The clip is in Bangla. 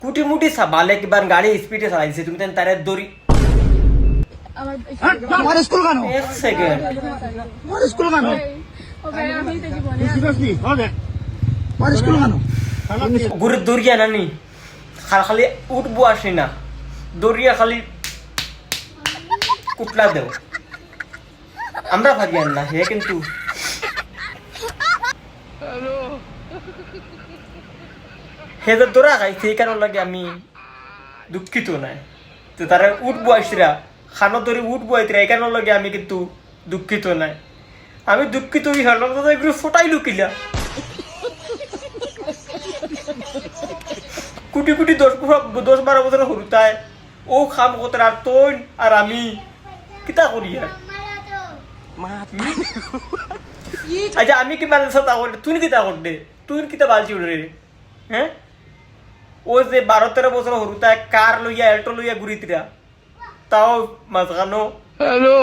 কুটি মুটি সাবালে কিবার গাড়ি স্পিডে চালাইছে তুমি তেন তারে দড়ি আমার স্কুল কেন এক সেকেন্ড আমার স্কুল কেন আমার স্কুল কেন গুরু দৌড়িয়া নানি খালি উঠবো আসে না দৌড়িয়া খালি কুটলা দেও আমরা ভাবিয়ান না হে কিন্তু হে যে দৌড়া খাইছে এই কারণ লাগে আমি দুঃখিত নাই তো তারা উঠবো আসিরা খানো ধরে উঠবো আইতরা এই কারণ লাগে আমি কিন্তু দুঃখিত নাই আমি দুঃখিত হলাম তো এগুলো ফোটাই লুকিলা কোটি কোটি 10-12 বছর হরুতায় ও খাম কতরা আর তোন আর আমি কিতা করি আর আচ্ছা আমি কি মানে সাথে করতে তুই কিতা করতে তুই কিতা বালছি উড়ে হ্যাঁ ও যে 12-13 বছর হরুতায় কার লইয়া এল্টো লইয়া ঘুরিতরা তাও মাঝখানো হ্যালো